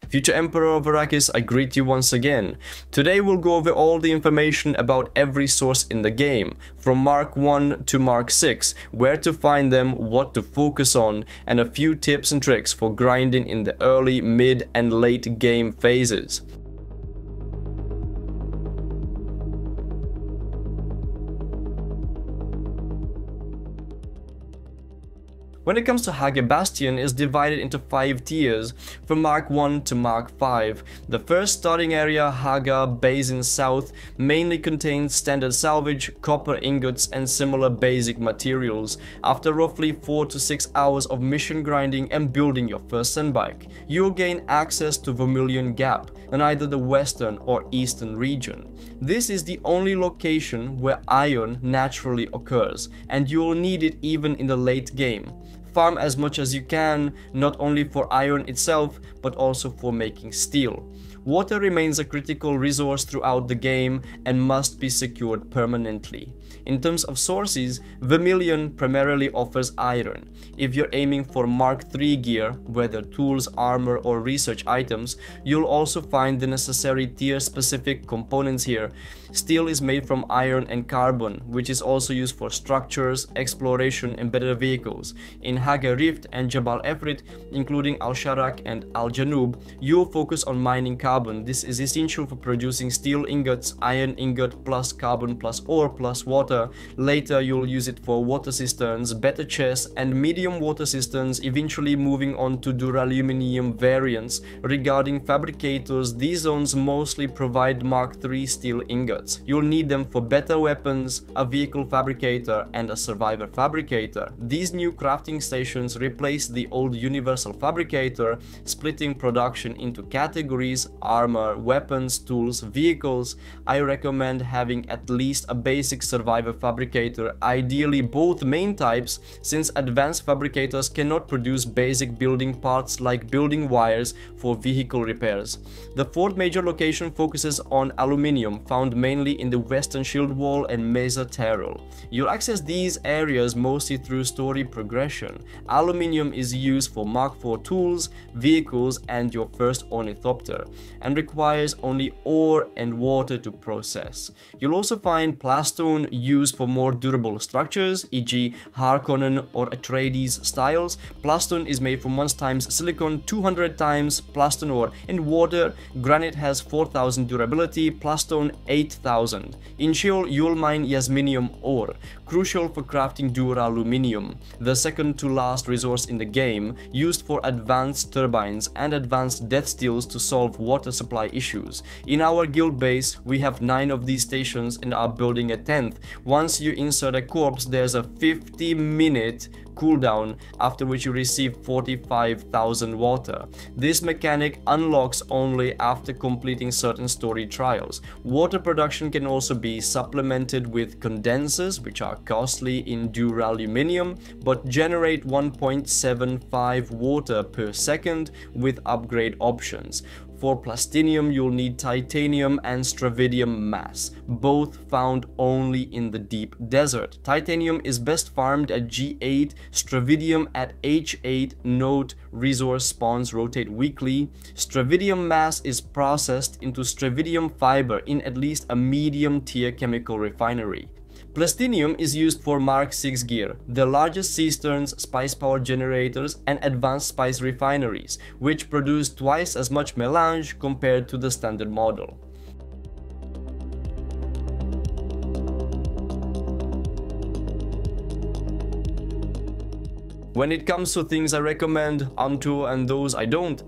Future Emperor of Arrakis, I greet you once again. Today we'll go over all the information about every source in the game, from Mark 1 to Mark 6, where to find them, what to focus on, and a few tips and tricks for grinding in the early, mid and late game phases. When it comes to Hagga Bastion, is divided into 5 tiers, from Mark 1 to Mark 5. The first starting area, Hagga Basin South, mainly contains standard salvage, copper ingots and similar basic materials. After roughly 4 to 6 hours of mission grinding and building your first sandbike, you'll gain access to Vermilius Gap in either the western or eastern region. This is the only location where iron naturally occurs, and you'll need it even in the late game. Farm as much as you can, not only for iron itself, but also for making steel. Water remains a critical resource throughout the game and must be secured permanently. In terms of sources, Vermilius primarily offers iron. If you're aiming for Mark III gear, whether tools, armor or research items, you'll also find the necessary tier-specific components here. Steel is made from iron and carbon, which is also used for structures, exploration and better vehicles. In Hagga Rift and Jabal Eifrit, including Al-Sharak and Al-Janub, you'll focus on mining carbon. This is essential for producing steel ingots, iron ingot plus carbon plus ore plus water. Later you'll use it for water cisterns, better chests and medium water cisterns, eventually moving on to duraluminum variants. Regarding fabricators, these zones mostly provide Mark III steel ingots. You'll need them for better weapons, a vehicle fabricator and a survivor fabricator. These new crafting stations replace the old universal fabricator, splitting production into categories: armor, weapons, tools, vehicles. I recommend having at least a basic survivor fabricator, ideally both main types, since advanced fabricators cannot produce basic building parts like building wires for vehicle repairs. The fourth major location focuses on aluminium, found mainly in the western shield wall and Mysa Tarril. You'll access these areas mostly through story progression. Aluminium is used for Mark IV tools, vehicles and your first ornithopter, and requires only ore and water to process. You'll also find plastone used for more durable structures, e.g. Harkonnen or Atreides styles. Plastone is made from 1 times silicon, 200 times plastone ore. In water, granite has 4000 durability, plastone 8000. In Sheol, you'll mine yasminium ore, crucial for crafting duraluminium, the second to last resource in the game, used for advanced turbines and advanced death steels to solve water supply issues. In our guild base, we have 9 of these stations and are building a 10th. Once you insert a corpse, there's a 50-minute cooldown, after which you receive 45,000 water. This mechanic unlocks only after completing certain story trials. Water production can also be supplemented with condensers, which are costly in duraluminium but generate 1.75 water per second with upgrade options. For plastinium, you'll need titanium and stravidium mass, both found only in the deep desert. Titanium is best farmed at G8, stravidium at H8. Note: resource spawns rotate weekly. Stravidium mass is processed into stravidium fiber in at least a medium tier chemical refinery. Plastinium is used for Mark VI gear, the largest cisterns, spice power generators and advanced spice refineries, which produce twice as much melange compared to the standard model. When it comes to things I recommend onto and those I don't,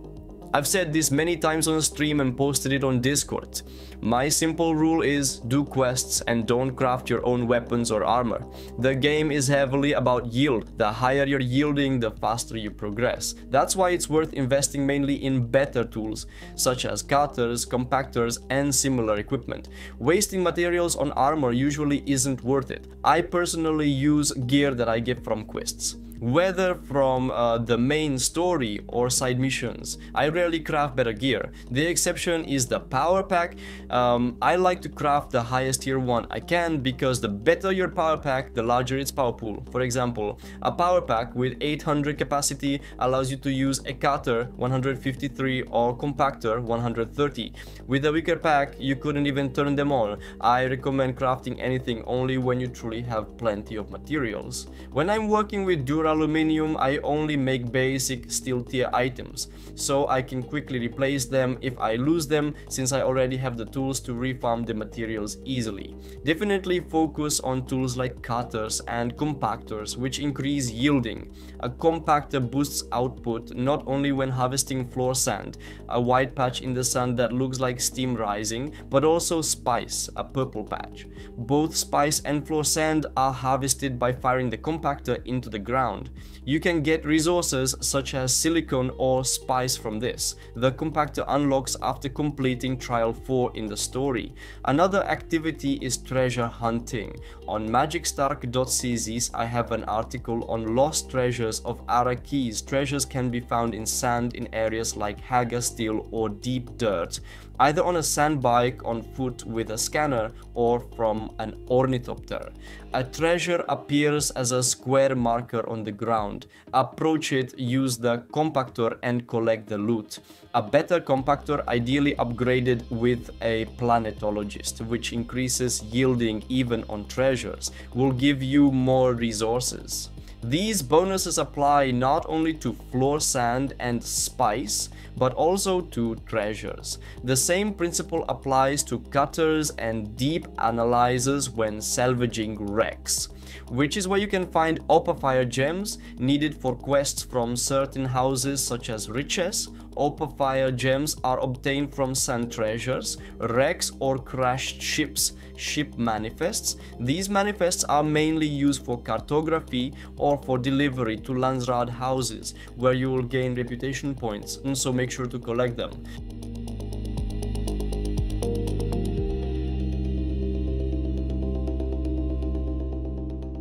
I've said this many times on stream and posted it on Discord. My simple rule is do quests and don't craft your own weapons or armor. The game is heavily about yield. The higher you're yielding, the faster you progress. That's why it's worth investing mainly in better tools, such as cutters, compactors and similar equipment. Wasting materials on armor usually isn't worth it. I personally use gear that I get from quests. Whether from the main story or side missions, I rarely craft better gear. The exception is the power pack. I like to craft the highest tier one I can, because the better your power pack, the larger its power pool. For example, a power pack with 800 capacity allows you to use a cutter 153 or compactor 130. With a weaker pack, you couldn't even turn them on. I recommend crafting anything only when you truly have plenty of materials. When I'm working with duraluminum, I only make basic steel tier items, so I can quickly replace them if I lose them, since I already have the tools to refarm the materials easily. Definitely focus on tools like cutters and compactors, which increase yielding. A compactor boosts output not only when harvesting floor sand, a white patch in the sun that looks like steam rising, but also spice, a purple patch. Both spice and floor sand are harvested by firing the compactor into the ground. You can get resources such as silicon or spice from this. The compactor unlocks after completing trial 4 in the story. Another activity is treasure hunting. On MagicStark.cz I have an article on lost treasures of Arrakis. Treasures can be found in sand in areas like Hagga Steel or deep dirt, either on a sand bike, on foot with a scanner, or from an ornithopter. A treasure appears as a square marker on the ground. Approach it, use the compactor and collect the loot. A better compactor, ideally upgraded with a planetologist, which increases yielding even on treasures, will give you more resources. These bonuses apply not only to floor sand and spice, but also to treasures. The same principle applies to cutters and deep analyzers when salvaging wrecks, which is where you can find Opafire gems needed for quests from certain houses such as riches. Opafire gems are obtained from sand treasures, wrecks or crashed ships, ship manifests. These manifests are mainly used for cartography or for delivery to Landsraad houses, where you will gain reputation points, and so make sure to collect them.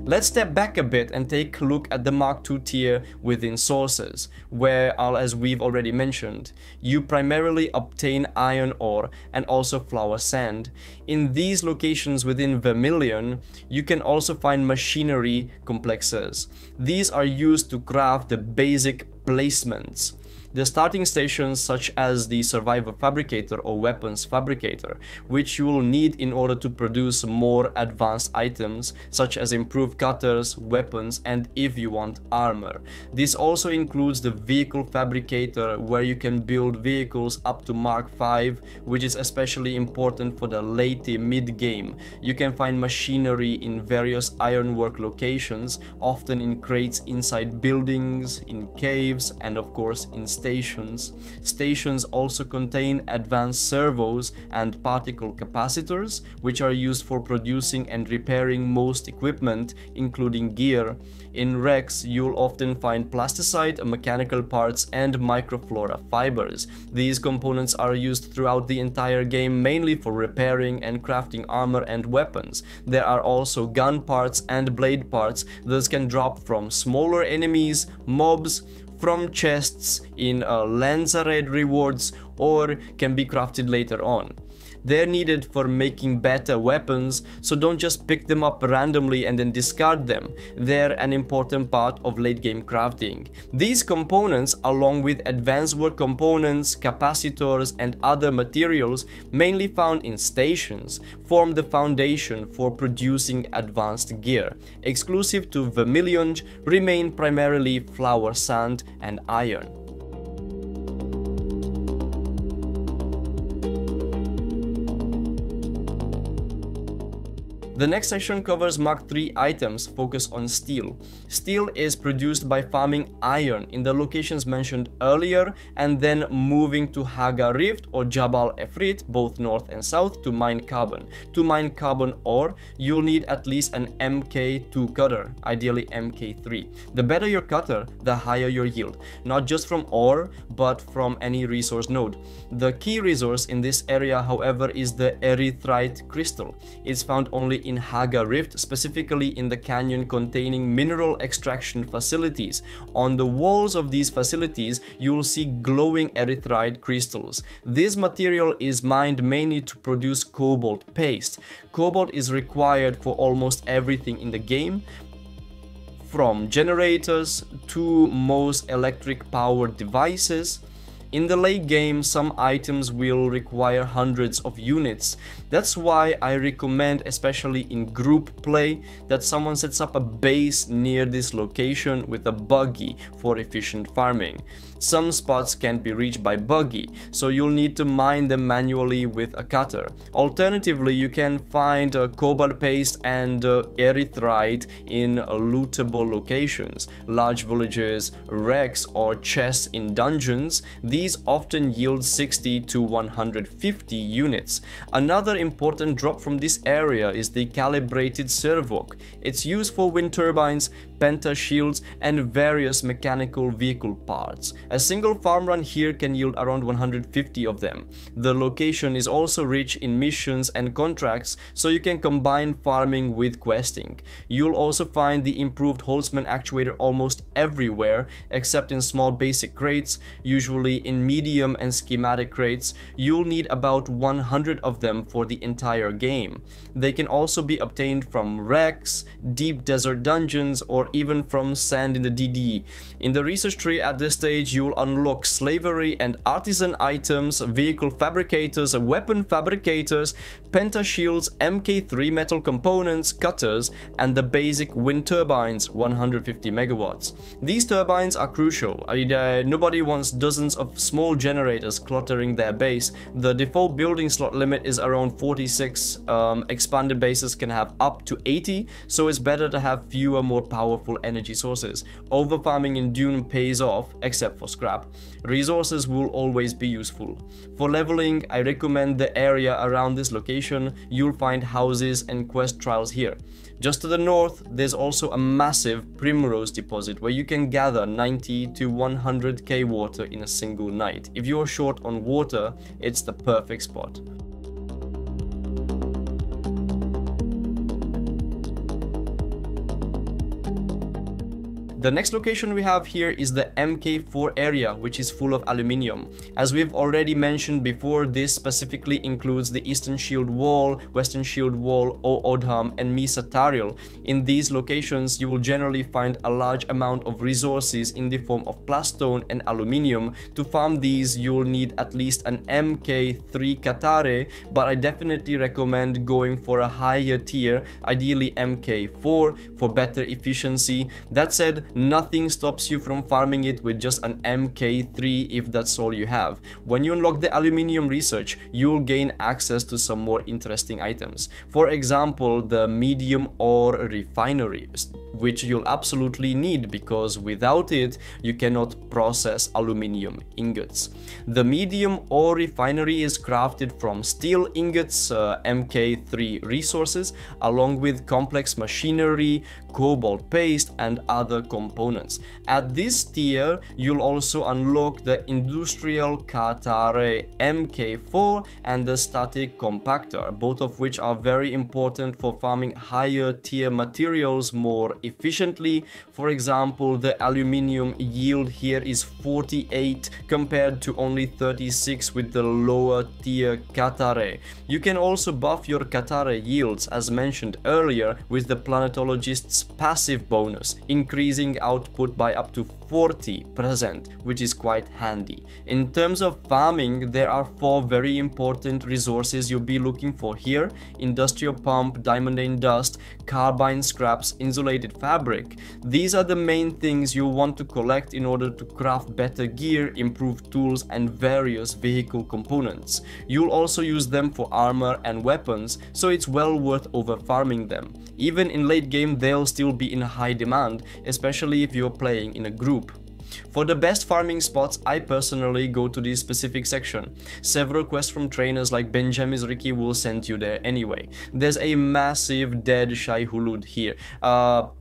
Let's step back a bit and take a look at the Mark II tier within sources, where, as we've already mentioned, you primarily obtain iron ore and also flower sand. In these locations within Vermilion, you can also find machinery complexes. These are used to craft the basic placements. The starting stations such as the Survivor Fabricator or Weapons Fabricator, which you will need in order to produce more advanced items such as improved cutters, weapons, and if you want, armor. This also includes the Vehicle Fabricator, where you can build vehicles up to Mark V, which is especially important for the late mid-game. You can find machinery in various ironwork locations, often in crates inside buildings, in caves, and of course in stations. Stations also contain advanced servos and particle capacitors, which are used for producing and repairing most equipment, including gear. In wrecks, you'll often find plasticite, mechanical parts, and microflora fibers. These components are used throughout the entire game, mainly for repairing and crafting armor and weapons. There are also gun parts and blade parts that can drop from smaller enemies, mobs, from chests in Lanzared rewards, or can be crafted later on. They're needed for making better weapons, so don't just pick them up randomly and then discard them. They're an important part of late game crafting. These components, along with advanced work components, capacitors, and other materials mainly found in stations, form the foundation for producing advanced gear. Exclusive to Vermilion remain primarily flower sand and iron. The next section covers Mark III items focused on steel. Steel is produced by farming iron in the locations mentioned earlier and then moving to Hagga Rift or Jabal Eifrit, both north and south, to mine carbon. To mine carbon ore, you'll need at least an MK2 cutter, ideally MK3. The better your cutter, the higher your yield, not just from ore, but from any resource node. The key resource in this area, however, is the erythrite crystal. It's found only in Hagga Rift, specifically in the canyon containing mineral extraction facilities. On the walls of these facilities, you will see glowing erythrite crystals. This material is mined mainly to produce cobalt paste. Cobalt is required for almost everything in the game, from generators to most electric powered devices. In the late game, some items will require hundreds of units. That's why I recommend, especially in group play, that someone sets up a base near this location with a buggy for efficient farming. Some spots can't be reached by buggy, so you'll need to mine them manually with a cutter. Alternatively, you can find cobalt paste and erythrite in lootable locations, large villages, wrecks, or chests in dungeons. These often yield 60 to 150 units. Another important drop from this area is the calibrated servoc. It's used for wind turbines, penta shields, and various mechanical vehicle parts. A single farm run here can yield around 150 of them. The location is also rich in missions and contracts, so you can combine farming with questing. You'll also find the improved Holtzman actuator almost everywhere, except in small basic crates, usually in medium and schematic crates. You'll need about 100 of them for the entire game. They can also be obtained from wrecks, deep desert dungeons, or even from sand in the DD. In the research tree at this stage, you'll unlock slavery and artisan items, vehicle fabricators, weapon fabricators, penta shields, MK3 metal components, cutters, and the basic wind turbines, 150 megawatts. These turbines are crucial. Nobody wants dozens of small generators cluttering their base. The default building slot limit is around 46. Expanded bases can have up to 80, so it's better to have fewer, more powerful energy sources. Overfarming in Dune pays off, except for scrap. Resources will always be useful. For leveling, I recommend the area around this location. You'll find houses and quest trials here. Just to the north, there's also a massive primrose deposit where you can gather 90 to 100k water in a single night. If you're short on water, it's the perfect spot. The next location we have here is the MK4 area, which is full of aluminium. As we've already mentioned before, this specifically includes the Eastern Shield Wall, Western Shield Wall, Odham, and Mysa Tarril. In these locations, you will generally find a large amount of resources in the form of plastone and aluminium. To farm these, you'll need at least an MK3 Katare, but I definitely recommend going for a higher tier, ideally MK4, for better efficiency. That said, nothing stops you from farming it with just an MK3 if that's all you have. When you unlock the aluminium research, you'll gain access to some more interesting items. For example, the medium ore refinery, which you'll absolutely need because without it, you cannot process aluminium ingots. The medium ore refinery is crafted from steel ingots, MK3 resources, along with complex machinery, cobalt paste, and other components. At this tier, you'll also unlock the industrial Katare MK4 and the static compactor, both of which are very important for farming higher tier materials more efficiently. For example, the aluminium yield here is 48 compared to only 36 with the lower tier Katare. You can also buff your Katare yields, as mentioned earlier, with the planetologist's passive bonus, increasing output by up to 40%, which is quite handy. In terms of farming, there are 4 very important resources you'll be looking for here: industrial pump, diamondane dust, carbine scraps, insulated fabric. These are the main things you want to collect in order to craft better gear, improve tools, and various vehicle components. You'll also use them for armor and weapons, so it's well worth over farming them. Even in late game, they'll still be in high demand, especially if you're playing in a group. For the best farming spots, I personally go to this specific section. Several quests from trainers like Benjamin's Ricky will send you there anyway. There's a massive dead Shai Hulud here.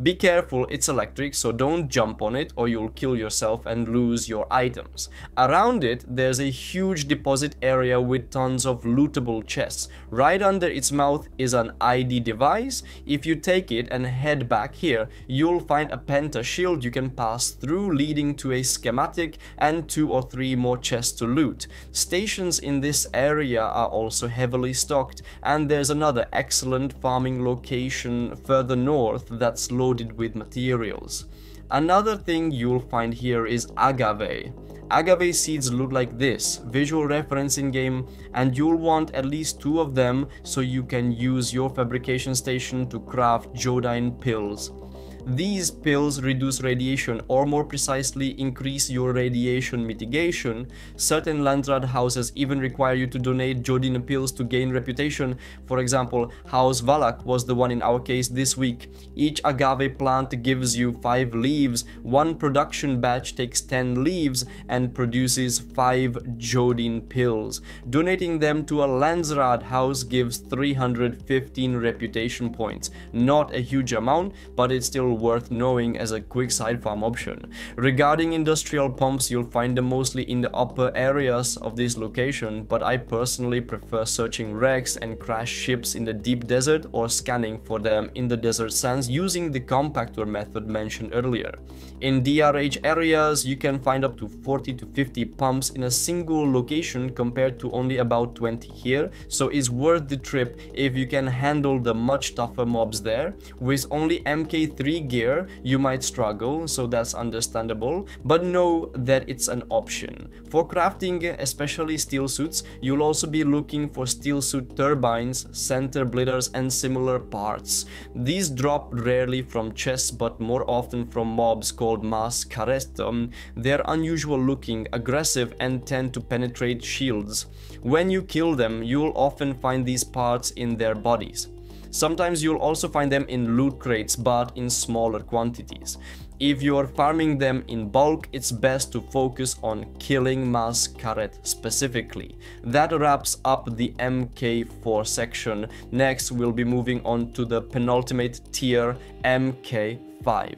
Be careful, it's electric, so don't jump on it or you'll kill yourself and lose your items. Around it, there's a huge deposit area with tons of lootable chests. Right under its mouth is an ID device. If you take it and head back here, you'll find a penta shield you can pass through, leading to a schematic and 2 or 3 more chests to loot. Stations in this area are also heavily stocked, and there's another excellent farming location further north that's loaded with materials. Another thing you'll find here is agave. Agave seeds look like this, visual reference in game, and you'll want at least 2 of them so you can use your fabrication station to craft Jodine pills. These pills reduce radiation, or more precisely increase your radiation mitigation. Certain Landrad houses even require you to donate Jodine pills to gain reputation. For example, House Valak was the one in our case this week. Each agave plant gives you 5 leaves, 1 production batch takes 10 leaves and produces 5 Jodine pills. Donating them to a Landrad house gives 315 reputation points. Not a huge amount, but it's still worth knowing as a quick side farm option. Regarding industrial pumps, you'll find them mostly in the upper areas of this location, but I personally prefer searching wrecks and crashed ships in the deep desert or scanning for them in the desert sands using the compactor method mentioned earlier. In DRH areas, you can find up to 40 to 50 pumps in a single location compared to only about 20 here, so it's worth the trip if you can handle the much tougher mobs there. With only MK3 gear, you might struggle, so that's understandable, but know that it's an option. For crafting, especially steel suits, you'll also be looking for steel suit turbines, center blitters, and similar parts. These drop rarely from chests, but more often from mobs called Mascaret. They're unusual looking, aggressive, and tend to penetrate shields. When you kill them, you'll often find these parts in their bodies. Sometimes you'll also find them in loot crates, but in smaller quantities. If you're farming them in bulk, it's best to focus on killing Mascaret specifically. That wraps up the MK4 section. Next, we'll be moving on to the penultimate tier, MK5.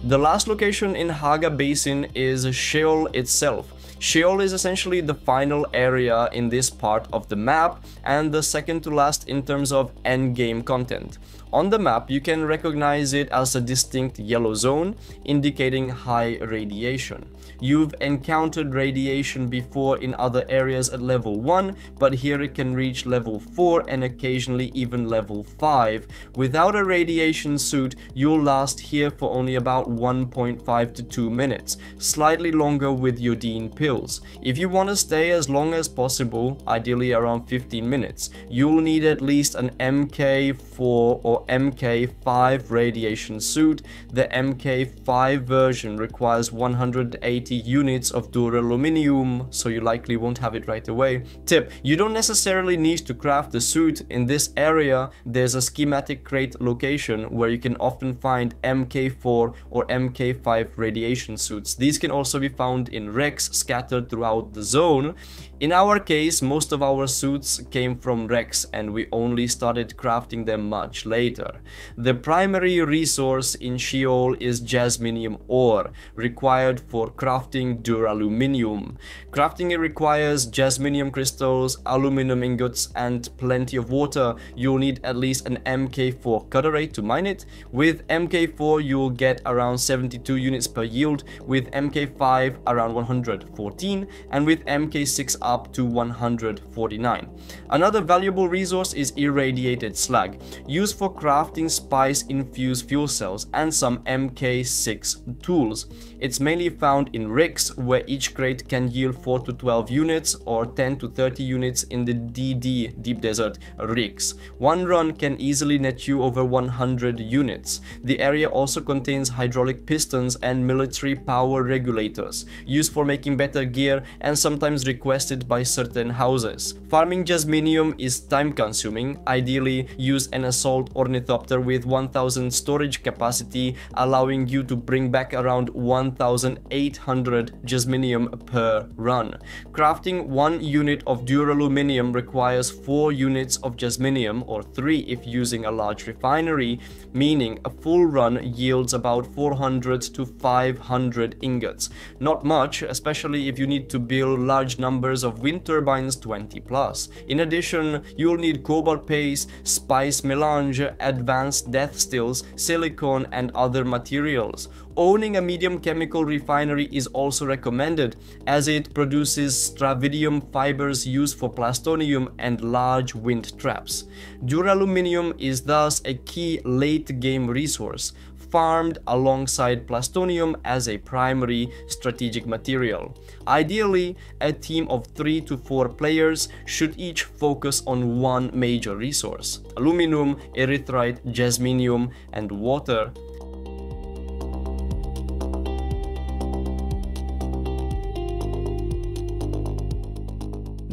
The last location in Hagga Basin is Sheol itself. Sheol is essentially the final area in this part of the map and the second to last in terms of endgame content. On the map, you can recognize it as a distinct yellow zone, indicating high radiation. You've encountered radiation before in other areas at level 1, but here it can reach level 4 and occasionally even level 5. Without a radiation suit, you'll last here for only about 1.5 to 2 minutes, slightly longer with your Dean pills. If you want to stay as long as possible, ideally around 15 minutes, you'll need at least an MK4 or MK5 radiation suit. The MK5 version requires 180 units of duraluminum, so you likely won't have it right away. Tip: you don't necessarily need to craft the suit. In this area, there's a schematic crate location where you can often find MK4 or MK5 radiation suits. These can also be found in wrecks scattered throughout the zone. In our case, most of our suits came from wrecks and we only started crafting them much later. The primary resource in Sheol is jasminium ore, required for crafting duraluminum. Crafting it requires jasminium crystals, aluminum ingots, and plenty of water. You'll need at least an MK4 cutter rate to mine it. With MK4, you'll get around 72 units per yield, with MK5 around 114, and with MK6 up to 149. Another valuable resource is irradiated slag, used for crafting spice infused fuel cells and some MK6 tools. It's mainly found in in rigs, where each crate can yield 4 to 12 units or 10 to 30 units in the DD Deep Desert rigs. One run can easily net you over 100 units. The area also contains hydraulic pistons and military power regulators, used for making better gear and sometimes requested by certain houses. Farming jasminium is time consuming. Ideally, use an assault ornithopter with 1000 storage capacity, allowing you to bring back around 1800 jasminium per run. Crafting 1 unit of duraluminium requires 4 units of jasminium, or 3 if using a large refinery, meaning a full run yields about 400 to 500 ingots. Not much, especially if you need to build large numbers of wind turbines 20 plus. In addition, you'll need cobalt paste, spice melange, advanced death stills, silicone and other materials. Owning a medium chemical refinery is also recommended, as it produces stravidium fibers used for plastonium and large wind traps. Duraluminium is thus a key late game resource, farmed alongside plastonium as a primary strategic material. Ideally, a team of 3 to 4 players should each focus on one major resource: aluminum, erythrite, jasminium, and water.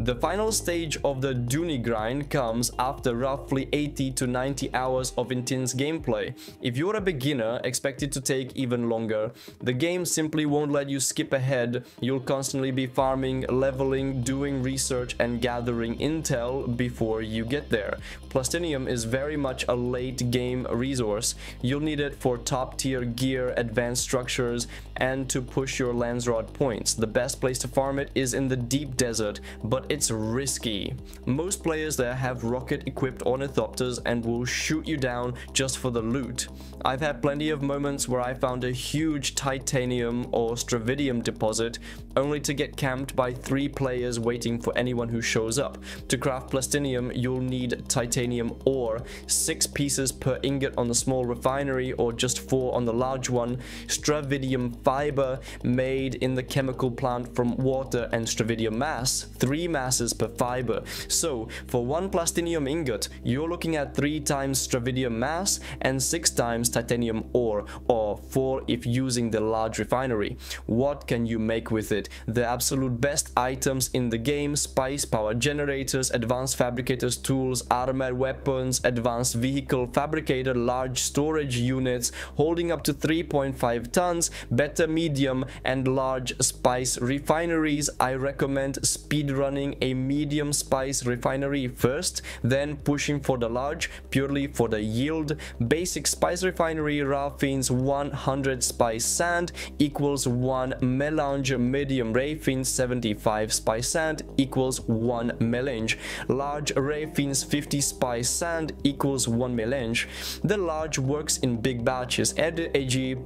The final stage of the Dune grind comes after roughly 80 to 90 hours of intense gameplay. If you're a beginner, expect it to take even longer. The game simply won't let you skip ahead. You'll constantly be farming, leveling, doing research and gathering intel before you get there. Plastinium is very much a late game resource. You'll need it for top tier gear, advanced structures, and to push your Landsrod points. The best place to farm it is in the deep desert, but it's risky. Most players there have rocket-equipped ornithopters and will shoot you down just for the loot. I've had plenty of moments where I found a huge titanium or stravidium deposit, only to get camped by 3 players waiting for anyone who shows up. To craft plastinium, you'll need titanium ore, 6 pieces per ingot on the small refinery or just 4 on the large one, stravidium fiber made in the chemical plant from water, and stravidium mass, 3 masses per fiber. So for 1 plastinium ingot, you're looking at 3 times stravidium mass and 6 times titanium ore, or 4 if using the large refinery. What can you make with it? The absolute best items in the game: spice power generators, advanced fabricators tools, armored weapons, advanced vehicle fabricator, large storage units holding up to 3.5 tons, better medium and large spice refineries. I recommend speedrunning a medium spice refinery first, then pushing for the large purely for the yield. Basic spice refinery raffines 100 spice sand equals 1 melange. Medium raffines 75 spice sand equals 1 melange. Large raffines 50 spice sand equals 1 melange. The large works in big batches. Add AG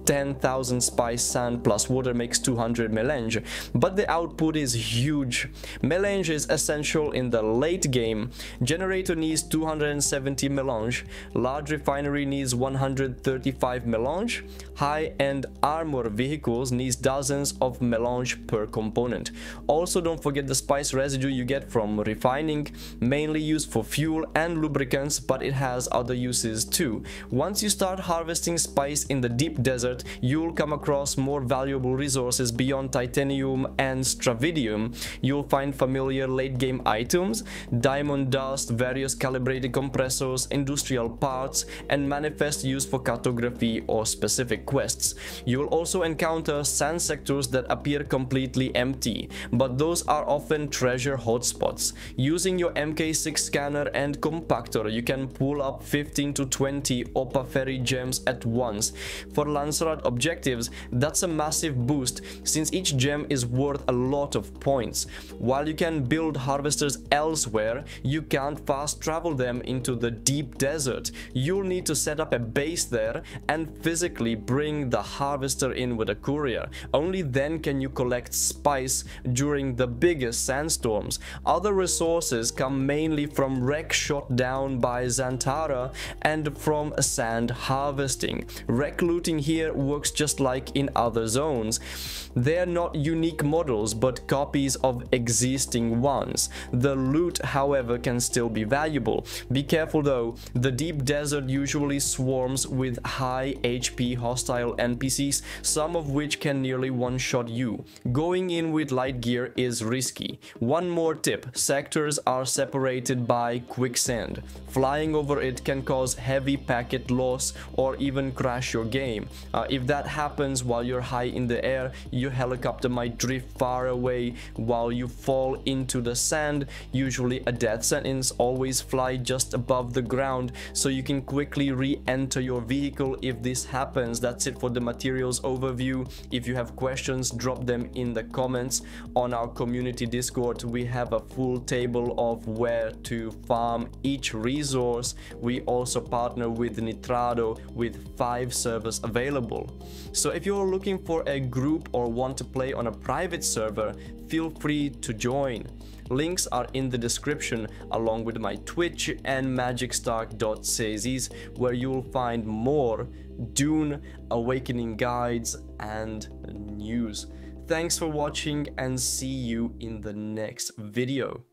10,000 spice sand plus water makes 200 melange, but the output is huge. Melange is essential in the late game. Generator needs 270 melange. Large refinery needs 135 melange. High-end armor vehicles needs dozens of melange per component. Also, don't forget the spice residue you get from refining, mainly used for fuel and lubricants, but it has other uses too. Once you start harvesting spice in the deep desert, you'll come across more valuable resources beyond titanium and stravidium. You'll find familiar late game items, diamond dust, various calibrated compressors, industrial parts, and manifest used for cartography or specific quests. You'll also encounter sand sectors that appear completely empty, but those are often treasure hotspots. Using your MK6 scanner and compactor, you can pull up 15 to 20 Opa Ferry gems at once. For Landsrod objectives, that's a massive boost, since each gem is worth a lot of points. While you can build harvesters elsewhere, you can't fast travel them into the deep desert. You'll need to set up a base there and physically bring the harvester in with a courier. Only then can you collect spice during the biggest sandstorms. Other resources come mainly from wreck shot down by Zantara and from sand harvesting. Wreck looting here here works just like in other zones. They're not unique models, but copies of existing ones. The loot, however, can still be valuable. Be careful though, the deep desert usually swarms with high HP hostile NPCs, some of which can nearly one-shot you. Going in with light gear is risky. One more tip, sectors are separated by quicksand. Flying over it can cause heavy packet loss or even crash your game. If that happens while you're high in the air, your helicopter might drift far away while you fall into the sand. Usually a death sentence. Always fly just above the ground so you can quickly re-enter your vehicle if this happens. That's it for the materials overview. If you have questions, drop them in the comments. On our community Discord, we have a full table of where to farm each resource. We also partner with Nitrado with 5 servers available. So if you're looking for a group or want to play on a private server, feel free to join. Links are in the description, along with my Twitch and MagicStark.cz, where you'll find more Dune Awakening guides and news. Thanks for watching and see you in the next video.